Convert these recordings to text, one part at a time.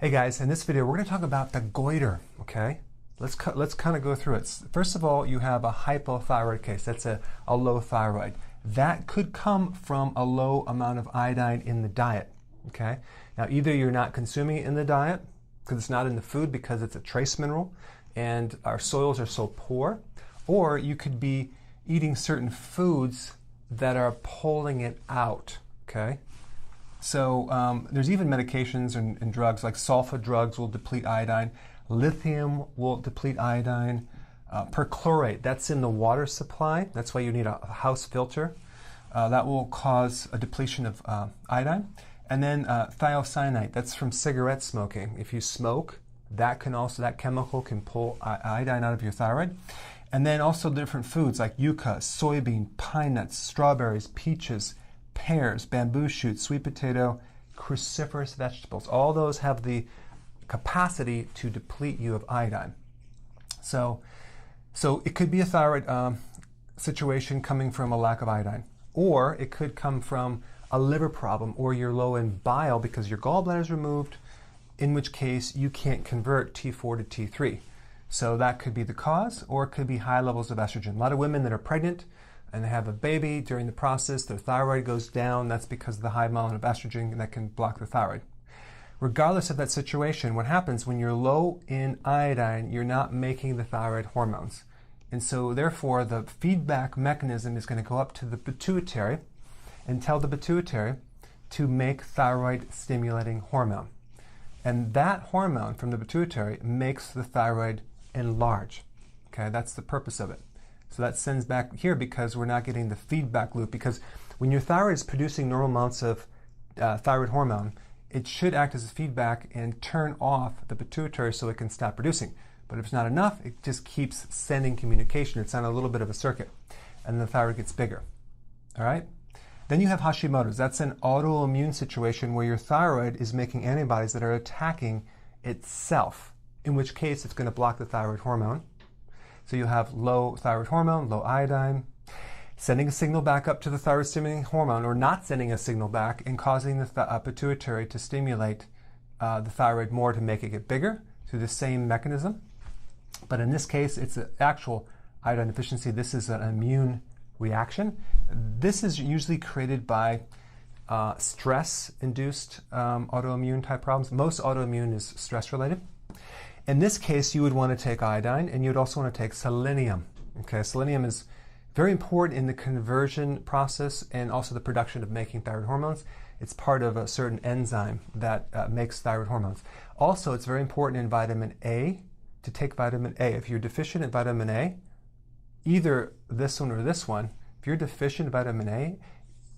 Hey guys, in this video we're going to talk about the goiter, okay? Let's kind of go through it. First of all, you have a hypothyroid case. That's a low thyroid. That could come from a low amount of iodine in the diet, okay? Now either you're not consuming it in the diet because it's not in the food because it's a trace mineral and our soils are so poor, or you could be eating certain foods that are pulling it out, okay? So there's even medications and drugs like sulfa drugs will deplete iodine, lithium will deplete iodine, perchlorate, that's in the water supply, that's why you need a house filter, that will cause a depletion of iodine. And then thiocyanate, that's from cigarette smoking. If you smoke, that chemical can pull iodine out of your thyroid. And then also different foods like yucca, soybean, pine nuts, strawberries, peaches, pears, bamboo shoots, sweet potato, cruciferous vegetables. All those have the capacity to deplete you of iodine. So it could be a thyroid situation coming from a lack of iodine, or it could come from a liver problem, or you're low in bile because your gallbladder is removed, in which case you can't convert T4 to T3. So that could be the cause, or it could be high levels of estrogen. A lot of women that are pregnant and they have a baby, during the process their thyroid goes down. That's because of the high amount of estrogen that can block the thyroid. Regardless of that situation, what happens when you're low in iodine, you're not making the thyroid hormones. And so therefore the feedback mechanism is going to go up to the pituitary and tell the pituitary to make thyroid stimulating hormone. And that hormone from the pituitary makes the thyroid enlarge. Okay, that's the purpose of it. So that sends back here because we're not getting the feedback loop, because when your thyroid is producing normal amounts of thyroid hormone, it should act as a feedback and turn off the pituitary so it can stop producing. But if it's not enough, it just keeps sending communication. It's on a little bit of a circuit, and the thyroid gets bigger. All right? Then you have Hashimoto's. That's an autoimmune situation where your thyroid is making antibodies that are attacking itself, in which case it's going to block the thyroid hormone. So you'll have low thyroid hormone, low iodine, sending a signal back up to the thyroid stimulating hormone, or not sending a signal back and causing the pituitary to stimulate the thyroid more to make it get bigger through the same mechanism. But in this case, it's an actual iodine deficiency. This is an immune reaction. This is usually created by stress-induced autoimmune type problems. Most autoimmune is stress-related. In this case, you would want to take iodine, and you would also want to take selenium. Okay, selenium is very important in the conversion process and also the production of making thyroid hormones. It's part of a certain enzyme that makes thyroid hormones. Also, it's very important in vitamin A to take vitamin A. If you're deficient in vitamin A, either this one or this one, if you're deficient in vitamin A,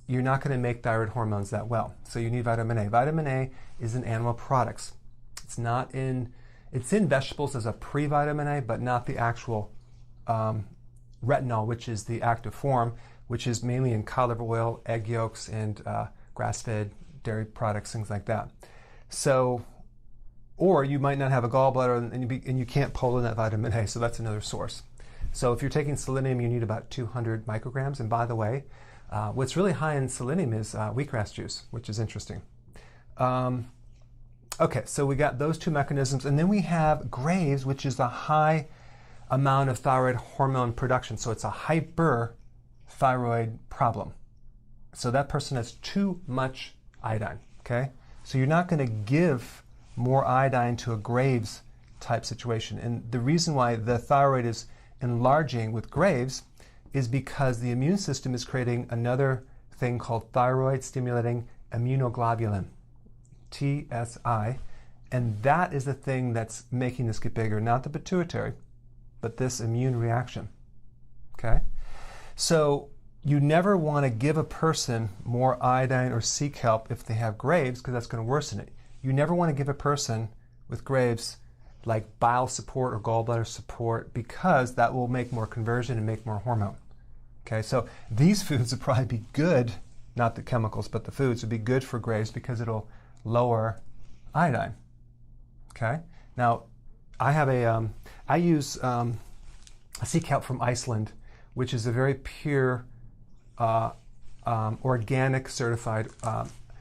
you're not going to make thyroid hormones that well. So you need vitamin A. Vitamin A is in animal products. It's in vegetables as a pre-vitamin A, but not the actual retinol, which is the active form, which is mainly in cod liver oil, egg yolks, and grass-fed dairy products, things like that. So, or you might not have a gallbladder and you can't pull in that vitamin A, so that's another source. So if you're taking selenium, you need about 200 micrograms. And by the way, what's really high in selenium is wheatgrass juice, which is interesting. Okay, so we got those two mechanisms, and then we have Graves', which is a high amount of thyroid hormone production. So it's a hyperthyroid problem. So that person has too much iodine, okay? So you're not going to give more iodine to a Graves' type situation. And the reason why the thyroid is enlarging with Graves' is because the immune system is creating another thing called thyroid stimulating immunoglobulin, TSI, and that is the thing that's making this get bigger, not the pituitary, but this immune reaction, okay? So you never want to give a person more iodine or sea kelp if they have Graves', because that's going to worsen it. You never want to give a person with Graves' like bile support or gallbladder support, because that will make more conversion and make more hormone, okay? So these foods would probably be good, not the chemicals, but the foods would be good for Graves' because it'll lower iodine. Okay. Now, I use a sea kelp from Iceland, which is a very pure, organic certified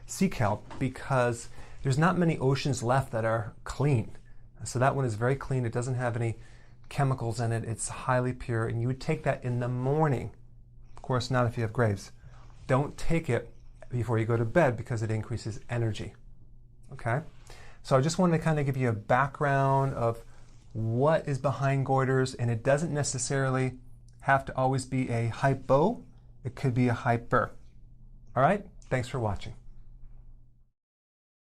sea kelp, because There's not many oceans left that are clean. So that one is very clean. It doesn't have any chemicals in it. It's highly pure, and you would take that in the morning. Of course, not if you have Graves. Don't take it before you go to bed because it increases energy. Okay? So I just wanted to kind of give you a background of what is behind goiters, and it doesn't necessarily have to always be a hypo. It could be a hyper. All right? Thanks for watching.